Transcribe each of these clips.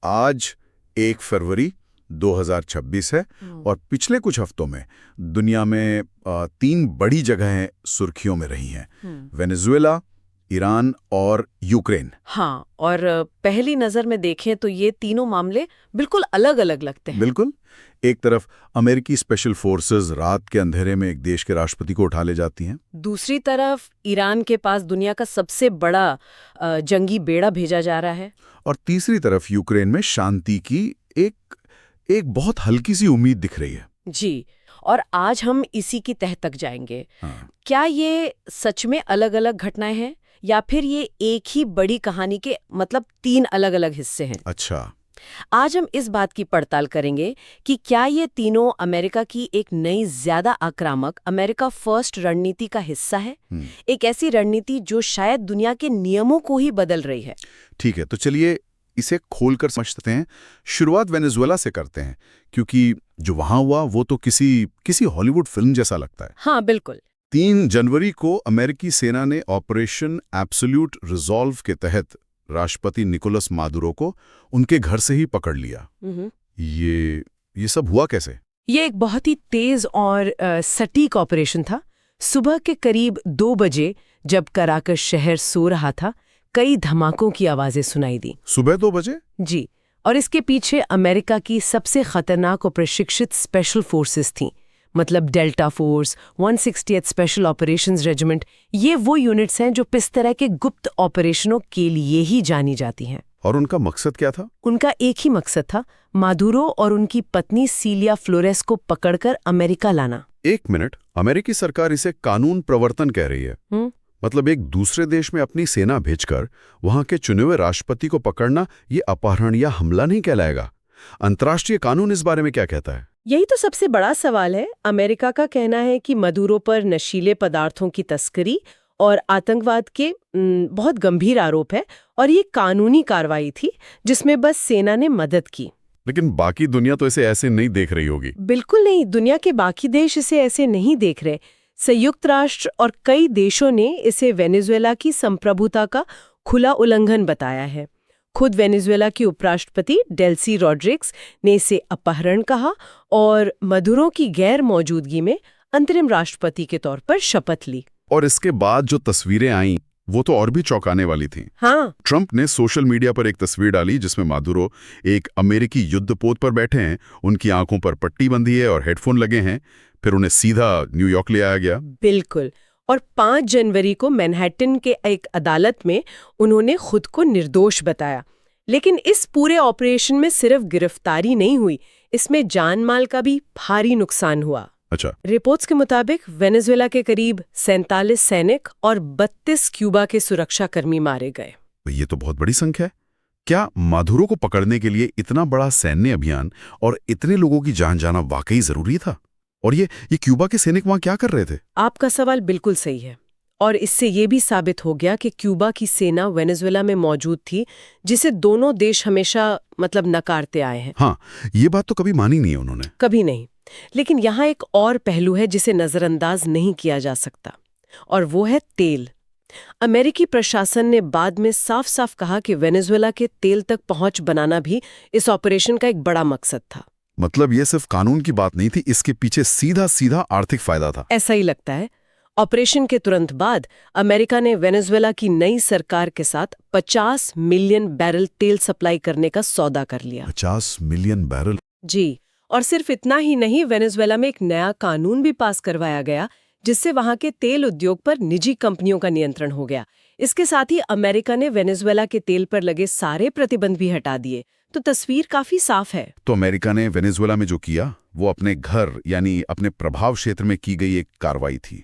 आज 1 फरवरी 2026 है और पिछले कुछ हफ्तों में दुनिया में 3 बड़ी जगहें सुर्खियों में रही हैं। वेनेजुएला, ईरान और यूक्रेन। हाँ, और पहली नजर में देखें तो ये तीनों मामले बिल्कुल अलग अलग लगते हैं। बिल्कुल। एक तरफ अमेरिकी स्पेशल फोर्सेस रात के अंधेरे में एक देश के राष्ट्रपति को उठा ले जाती हैं। दूसरी तरफ ईरान के पास दुनिया का सबसे बड़ा जंगी बेड़ा भेजा जा रहा है। और तीसरी तरफ यूक्रेन में शांति की एक बहुत हल्की सी उम्मीद दिख रही है। जी, और आज हम इसी की तह तक जाएंगे। हाँ। क्या ये सच में अलग अलग घटनाएं हैं या फिर ये एक ही बड़ी कहानी के मतलब 3 अलग अलग हिस्से हैं? अच्छा। आज हम इस बात की पड़ताल करेंगे कि क्या ये तीनों अमेरिका की एक नई ज्यादा आक्रामक अमेरिका फर्स्ट रणनीति का हिस्सा है, एक ऐसी रणनीति जो शायद दुनिया के नियमों को ही बदल रही है। ठीक है, तो चलिए इसे खोलकर समझते हैं। शुरुआत वेनेजुएला से करते हैं, क्योंकि जो वहां हुआ वो तो किसी हॉलीवुड फिल्म जैसा लगता है। हाँ, बिल्कुल। 3 जनवरी को अमेरिकी सेना ने ऑपरेशन एब्सोल्यूट रिजॉल्व के तहत राष्ट्रपति निकोलस मादुरो को उनके घर से ही पकड़ लिया। ये सब हुआ कैसे? ये एक बहुत ही तेज और सटीक ऑपरेशन था। सुबह के करीब 2 बजे जब कराकस शहर सो रहा था, कई धमाकों की आवाजें सुनाई दी। सुबह 2 बजे? जी, और इसके पीछे अमेरिका की सबसे खतरनाक और प्रशिक्षित स्पेशल फोर्सेस थीं, मतलब delta force, 160th special operations regiment. ये वो यूनिट्स हैं जो इस तरह के गुप्त ऑपरेशनों के लिए ही जानी जाती हैं। और उनका मकसद क्या था? उनका एक ही मकसद था, मादुरो और उनकी पत्नी सीलिया फ्लोरेस को पकड़कर अमेरिका लाना। 1 मिनट, अमेरिकी सरकार इसे कानून प्रवर्तन कह रही है। मतलब एक दूसरे देश में अपनी सेना भेजकर वहां के चुने हुए राष्ट्रपति को पकड़ना, ये अपहरण या हमला नहीं कहलाएगा। अंतर्राष्ट्रीय कानून इस बारे में क्या कहता है? यही तो सबसे बड़ा सवाल है। अमेरिका का कहना है कि मदुरो पर नशीले पदार्थों की तस्करी और आतंकवाद के बहुत गंभीर आरोप है और ये कानूनी कार्रवाई थी जिसमें बस सेना ने मदद की। लेकिन बाकी दुनिया तो इसे ऐसे नहीं देख रही होगी। बिल्कुल नहीं, दुनिया के बाकी देश इसे ऐसे नहीं देख रहे। संयुक्त राष्ट्र और कई देशों ने इसे वेनेजुएला की संप्रभुता का खुला उल्लंघन बताया है। खुद वेनेजुएला की उपराष्ट्रपति डेल्सी रॉड्रिग्स ने इसे अपहरण कहा और मदुरो की गैर मौजूदगी में अंतरिम राष्ट्रपति के तौर पर शपथ ली। और इसके बाद जो तस्वीरें आईं वो तो और भी चौंकाने वाली थीं। हाँ। ट्रंप ने सोशल मीडिया पर एक तस्वीर डाली जिसमें मादुरो एक अमेरिकी युद्धपोत पर बैठे हैं, उनकी आंखों पर पट्टी बंधी है और हेडफोन लगे हैं। फिर उन्हें सीधा न्यूयॉर्क ले आया गया। बिल्कुल। और 5 जनवरी को मैनहट्टन के एक अदालत में उन्होंने खुद को निर्दोष बताया। लेकिन इस पूरे ऑपरेशन में सिर्फ गिरफ्तारी नहीं हुई, इसमें जान माल का भी भारी नुकसान हुआ। अच्छा। रिपोर्ट्स के मुताबिक वेनेजुएला के करीब 47 सैनिक और 32 क्यूबा के सुरक्षाकर्मी मारे गए। ये तो बहुत बड़ी संख्या है। क्या मादुरो को पकड़ने के लिए इतना बड़ा सैन्य अभियान और इतने लोगों की जान जाना वाकई जरूरी था? और ये क्यूबा के सैनिक वहां क्या कर रहे थे? आपका सवाल बिल्कुल सही है, और इससे ये भी साबित हो गया कि क्यूबा की सेना वेनेजुएला में मौजूद थी, जिसे दोनों देश हमेशा नकारते आए हैं। हाँ, ये बात तो कभी मानी नहीं है उन्होंने। कभी नहीं। लेकिन यहाँ एक और पहलू है जिसे नजरअंदाज नहीं किया जा सकता, और वो है तेल। अमेरिकी प्रशासन ने बाद में साफ साफ कहा कि वेनेजुएला के तेल तक पहुंच बनाना भी इस ऑपरेशन का एक बड़ा मकसद था। मतलब ये सिर्फ कानून की बात नहीं थी, इसके पीछे सीधा आर्थिक फायदा था। ऐसा ही लगता है। ऑपरेशन के तुरंत बाद अमेरिका ने वेनेजुएला की नई सरकार के साथ 50 मिलियन बैरल तेल सप्लाई करने का सौदा कर लिया। 50 मिलियन बैरल? जी, और सिर्फ इतना ही नहीं, वेनेजुएला में एक नया कानून भी पास करवाया गया जिससे वहां के तेल उद्योग पर निजी कंपनियों का नियंत्रण हो गया। इसके साथ ही अमेरिका ने वेनेजुएला के तेल पर लगे सारे प्रतिबंध भी हटा दिए। तो तस्वीर काफी साफ है। तो अमेरिका ने वेनेजुएला में जो किया वो अपने घर यानी अपने प्रभाव क्षेत्र में की गई एक कार्रवाई थी।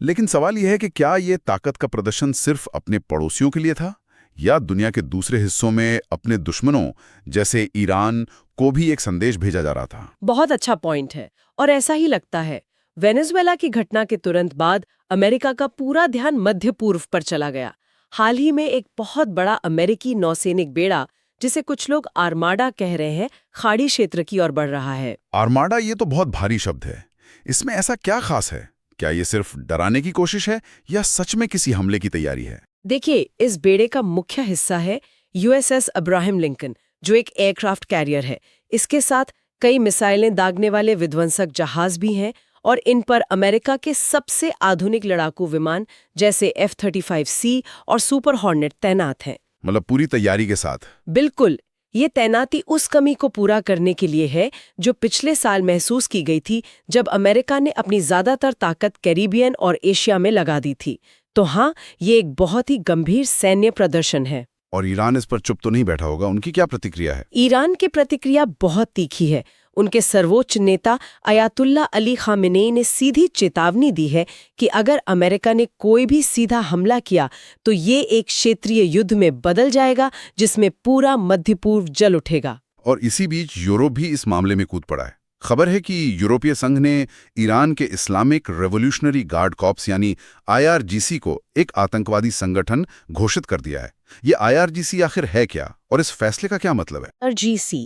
लेकिन सवाल यह है कि क्या ये ताकत का प्रदर्शन सिर्फ अपने पड़ोसियों के लिए था या दुनिया के दूसरे हिस्सों में अपने दुश्मनों जैसे ईरान को भी एक संदेश भेजा जा रहा था? बहुत अच्छा पॉइंट है, और ऐसा ही लगता है। वेनेजुएला की घटना के तुरंत बाद अमेरिका का पूरा ध्यान मध्य पूर्व पर चला गया। हाल ही में एक बहुत बड़ा अमेरिकी नौसैनिक बेड़ा, जिसे कुछ लोग आर्माडा कह रहे हैं, खाड़ी क्षेत्र की ओर बढ़ रहा है। आर्माडा, ये तो बहुत भारी शब्द है। इसमें ऐसा क्या खास है? क्या ये सिर्फ डराने की कोशिश है या सच में किसी हमले की तैयारी है? देखिए, इस बेड़े का मुख्य हिस्सा है यूएसएस अब्राहम लिंकन, जो एक एयरक्राफ्ट कैरियर है। इसके साथ कई मिसाइलें दागने वाले विध्वंसक जहाज भी हैं और इन पर अमेरिका के सबसे आधुनिक लड़ाकू विमान जैसे F-35C और सुपर हॉर्नेट तैनात हैं। मतलब पूरी तैयारी के साथ। बिल्कुल, ये तैनाती उस कमी को पूरा करने के लिए है जो पिछले साल महसूस की गई थी जब अमेरिका ने अपनी ज्यादातर ताकत कैरिबियन और एशिया में लगा दी थी। तो हाँ, ये एक बहुत ही गंभीर सैन्य प्रदर्शन है। और ईरान इस पर चुप तो नहीं बैठा होगा, उनकी क्या प्रतिक्रिया है? ईरान की प्रतिक्रिया बहुत तीखी है। उनके सर्वोच्च नेता अयातुल्ला अली खामेनेई ने सीधी चेतावनी दी है कि अगर अमेरिका ने कोई भी सीधा हमला किया तो ये एक क्षेत्रीय युद्ध में बदल जाएगा जिसमें पूरा मध्य पूर्व जल उठेगा। और इसी बीच यूरोप भी इस मामले में कूद पड़ा है। खबर है कि यूरोपीय संघ ने ईरान के इस्लामिक रेवोल्यूशनरी गार्ड कॉर्प्स यानी IRGC को एक आतंकवादी संगठन घोषित कर दिया है। ये IRGC आखिर है क्या और इस फैसले का क्या मतलब है? IRGC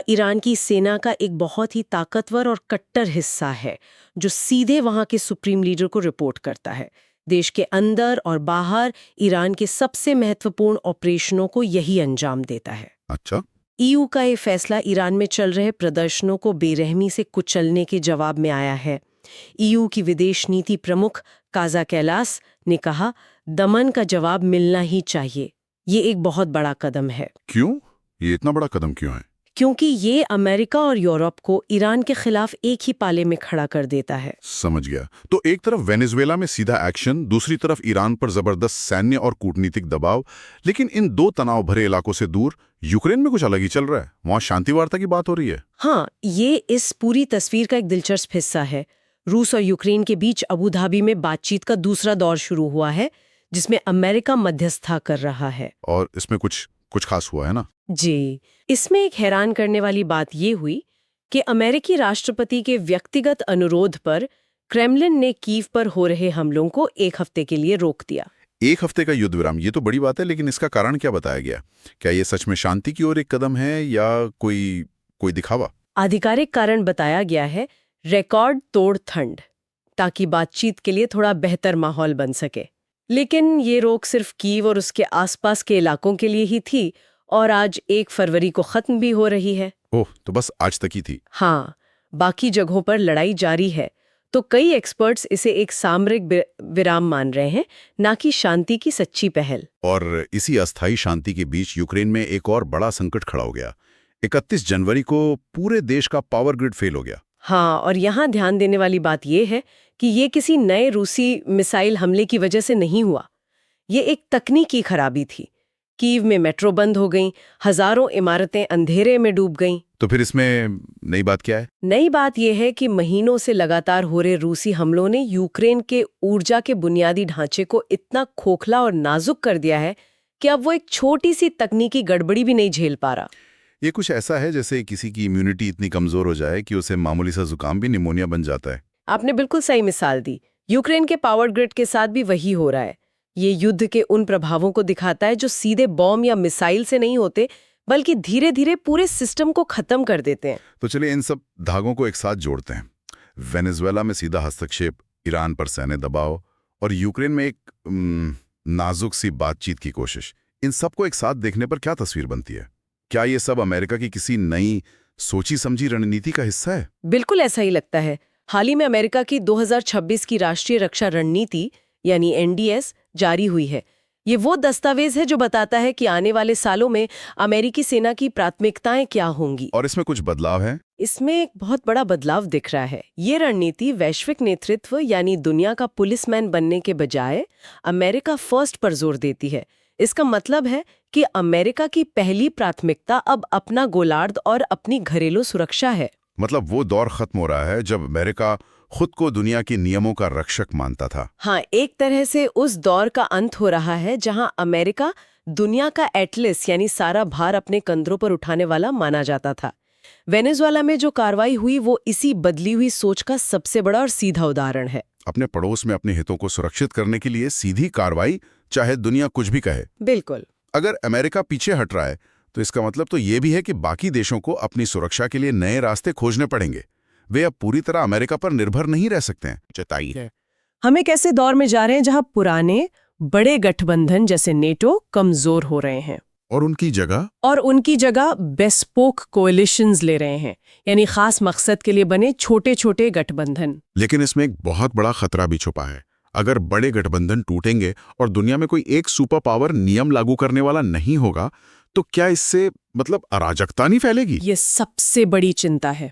ईरान की सेना का एक बहुत ही ताकतवर और कट्टर हिस्सा है जो सीधे वहां के सुप्रीम लीडर को रिपोर्ट करता है। देश के अंदर और बाहर ईरान के सबसे महत्वपूर्ण ऑपरेशनों को यही अंजाम देता है। अच्छा। EU का ये फैसला ईरान में चल रहे प्रदर्शनों को बेरहमी से कुचलने के जवाब में आया है। EU की विदेश नीति प्रमुख काजा कैलास ने कहा, दमन का जवाब मिलना ही चाहिए। ये एक बहुत बड़ा कदम है। क्यों? ये इतना बड़ा कदम क्यों है? क्योंकि ये अमेरिका और यूरोप को ईरान के खिलाफ एक ही पाले में खड़ा कर देता है। समझ गया। तो एक तरफ वेनेजुएला में सीधा एक्शन, दूसरी तरफ ईरान पर जबरदस्त सैन्य और कूटनीतिक दबाव। लेकिन इन दो तनाव भरे इलाकों से दूर यूक्रेन में कुछ अलग ही चल रहा है। वहां शांति वार्ता की बात हो रही है। हाँ, ये इस पूरी तस्वीर का एक दिलचस्प हिस्सा है। रूस और यूक्रेन के बीच अबू धाबी में बातचीत का दूसरा दौर शुरू हुआ है जिसमें अमेरिका मध्यस्थता कर रहा है। और इसमें कुछ खास हुआ है ना? जी, इसमें एक हैरान करने वाली बात ये हुई कि अमेरिकी राष्ट्रपति के व्यक्तिगत अनुरोध पर क्रेमलिन ने कीव पर हो रहे हमलों को एक हफ्ते के लिए रोक दिया। एक हफ्ते का युद्ध विराम, ये तो बड़ी बात है, लेकिन इसका कारण क्या बताया गया? क्या ये सच में शांति की ओर एक कदम है या कोई दिखावा? आधिकारिक कारण बताया गया है रिकॉर्ड तोड़ ठंड, ताकि बातचीत के लिए थोड़ा बेहतर माहौल बन सके। लेकिन ये रोक सिर्फ कीव और उसके आसपास के इलाकों के लिए ही थी और आज 1 फरवरी को खत्म भी हो रही है। ओह, तो बस आज तक ही थी। हाँ, बाकी जगहों पर लड़ाई जारी है। तो कई एक्सपर्ट्स इसे एक सामरिक विराम मान रहे हैं, ना कि शांति की सच्ची पहल। और इसी अस्थायी शांति के बीच यूक्रेन में एक और बड़ा संकट खड़ा हो गया। 31 जनवरी को पूरे देश का पावर ग्रिड फेल हो गया। हाँ, और यहाँ ध्यान देने वाली बात यह है कि ये किसी नए रूसी मिसाइल हमले की वजह से नहीं हुआ। ये एक तकनीकी खराबी थी। कीव में मेट्रो बंद हो गईं, हजारों इमारतें अंधेरे में डूब गईं। तो फिर इसमें नई बात क्या है? नई बात यह है कि महीनों से लगातार हो रहे रूसी हमलों ने यूक्रेन के ऊर्जा के बुनियादी ढांचे को इतना खोखला और नाजुक कर दिया है कि अब वो एक छोटी सी तकनीकी गड़बड़ी भी नहीं झेल पा रहा। ये कुछ ऐसा है जैसे किसी की इम्यूनिटी इतनी कमजोर हो जाए कि उसे मामूली सा जुकाम भी निमोनिया बन जाता है। आपने बिल्कुल सही मिसाल दी। यूक्रेन के पावर ग्रिड के साथ भी वही हो रहा है। ये युद्ध के उन प्रभावों को दिखाता है जो सीधे बॉम्ब या मिसाइल से नहीं होते, बल्कि धीरे धीरे पूरे सिस्टम को खत्म कर देते हैं। तो चलिए इन सब धागों को एक साथ जोड़ते हैं। वेनेजुएला में सीधा हस्तक्षेप, ईरान पर सैन्य दबाव और यूक्रेन में एक नाजुक सी बातचीत की कोशिश। इन सबको एक साथ देखने पर क्या तस्वीर बनती है? क्या ये सब अमेरिका की किसी नई सोची समझी रणनीति का हिस्सा है? बिल्कुल ऐसा ही लगता है। हाल ही में अमेरिका की 2026 की राष्ट्रीय रक्षा रणनीति यानी NDS जारी हुई है। ये वो दस्तावेज है जो बताता है कि आने वाले सालों में अमेरिकी सेना की प्राथमिकताएं क्या होंगी। और इसमें कुछ बदलाव है? इसमें एक बहुत बड़ा बदलाव दिख रहा है। ये रणनीति वैश्विक नेतृत्व यानी दुनिया का पुलिसमैन बनने के बजाय अमेरिका फर्स्ट पर जोर देती है। इसका मतलब है कि अमेरिका की पहली प्राथमिकता अब अपना गोलार्ध और अपनी घरेलू सुरक्षा है। मतलब वो दौर खत्म हो रहा है जब अमेरिका खुद को दुनिया के नियमों का रक्षक मानता था। हाँ, एक तरह से उस दौर का अंत हो रहा है जहां अमेरिका दुनिया का एटलस यानी सारा भार अपने कंधों पर उठाने वाला माना जाता था। वेनेजुएला में जो कार्रवाई हुई वो इसी बदली हुई सोच का सबसे बड़ा और सीधा उदाहरण है। अपने पड़ोस में अपने हितों को सुरक्षित करने के लिए सीधी कार्रवाई, चाहे दुनिया कुछ भी कहे। बिल्कुल। अगर अमेरिका पीछे हट रहा है तो इसका मतलब तो ये भी है कि बाकी देशों को अपनी सुरक्षा के लिए नए रास्ते खोजने पड़ेंगे। वे अब पूरी तरह अमेरिका पर निर्भर नहीं रह सकते हैं। चेताई हम एक ऐसे दौर में जा रहे हैं जहां पुराने बड़े गठबंधन जैसे नेटो कमजोर हो रहे हैं। और उनकी जगह बेस्पोक कोएलिशंस ले रहे हैं, यानी खास मकसद के लिए बने छोटे छोटे गठबंधन। लेकिन इसमें एक बहुत बड़ा खतरा भी छुपा है। अगर बड़े गठबंधन टूटेंगे और दुनिया में कोई एक सुपर पावर नियम लागू करने वाला नहीं होगा, तो क्या इससे अराजकता नहीं फैलेगी? ये सबसे बड़ी चिंता है।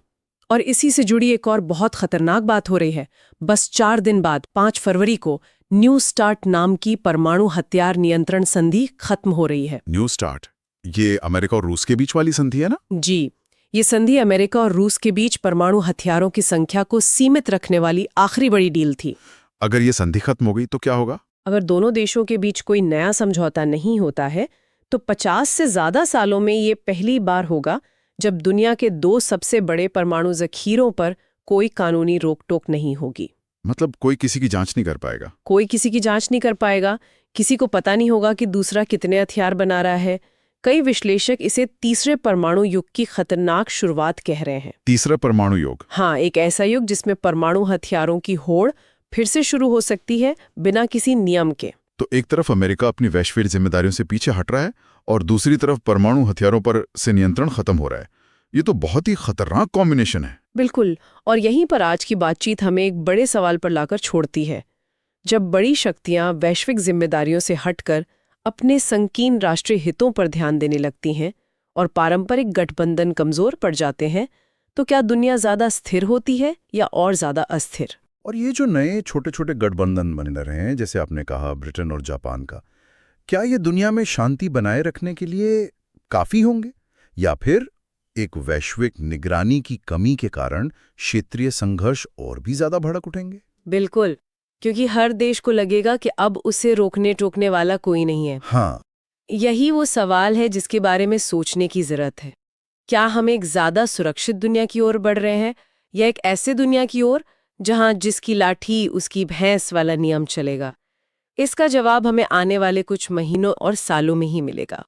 और इसी से जुड़ी एक और बहुत खतरनाक बात हो रही है। बस 4 दिन बाद 5 फरवरी को न्यू स्टार्ट नाम की परमाणु हथियार नियंत्रण संधि खत्म हो रही है। न्यू स्टार्ट, ये अमेरिका और रूस के बीच वाली संधि है ना? जी, ये संधि अमेरिका और रूस के बीच परमाणु हथियारों की संख्या को सीमित रखने वाली आखिरी बड़ी डील थी। अगर ये संधि खत्म हो गई तो क्या होगा? अगर दोनों देशों के बीच कोई नया समझौता नहीं होता है तो 50 से ज्यादा सालों में ये पहली बार होगा जब दुनिया के 2 सबसे बड़े परमाणु जखीरों पर कोई कानूनी रोक-टोक नहीं होगी। कोई किसी की जांच नहीं कर पाएगा? कोई किसी की जांच नहीं कर पाएगा, किसी को पता नहीं होगा कि दूसरा कितने हथियार बना रहा है। कई विश्लेषक इसे तीसरे परमाणु युग की खतरनाक शुरुआत कह रहे हैं। तीसरा परमाणु युग? हाँ, एक ऐसा युग जिसमें परमाणु हथियारों की होड़ फिर से शुरू हो सकती है बिना किसी नियम के। तो एक तरफ अमेरिका अपनी वैश्विक जिम्मेदारियों से पीछे हट रहा है और दूसरी तरफ परमाणु हथियारों पर से नियंत्रण खत्म हो रहा है। ये तो बहुत ही खतरनाक कॉम्बिनेशन है। बिल्कुल, और यहीं पर आज की बातचीत हमें एक बड़े सवाल पर लाकर छोड़ती है। जब बड़ी शक्तियां वैश्विक जिम्मेदारियों से हटकर अपने संकीर्ण राष्ट्रीय हितों पर ध्यान देने लगती हैं और पारंपरिक गठबंधन कमजोर पड़ जाते हैं, तो क्या दुनिया ज्यादा स्थिर होती है या और ज्यादा अस्थिर? और ये जो नए छोटे छोटे गठबंधन बन रहे हैं, जैसे आपने कहा ब्रिटेन और जापान का, क्या ये दुनिया में शांति बनाए रखने के लिए काफी होंगे या फिर एक वैश्विक निगरानी की कमी के कारण क्षेत्रीय संघर्ष और भी ज्यादा भड़क उठेंगे? बिल्कुल, क्योंकि हर देश को लगेगा कि अब उसे रोकने टोकने वाला कोई नहीं है। हाँ, यही वो सवाल है जिसके बारे में सोचने की जरूरत है। क्या हम एक ज्यादा सुरक्षित दुनिया की ओर बढ़ रहे हैं या एक ऐसे दुनिया की ओर जहां जिसकी लाठी उसकी भैंस वाला नियम चलेगा? इसका जवाब हमें आने वाले कुछ महीनों और सालों में ही मिलेगा।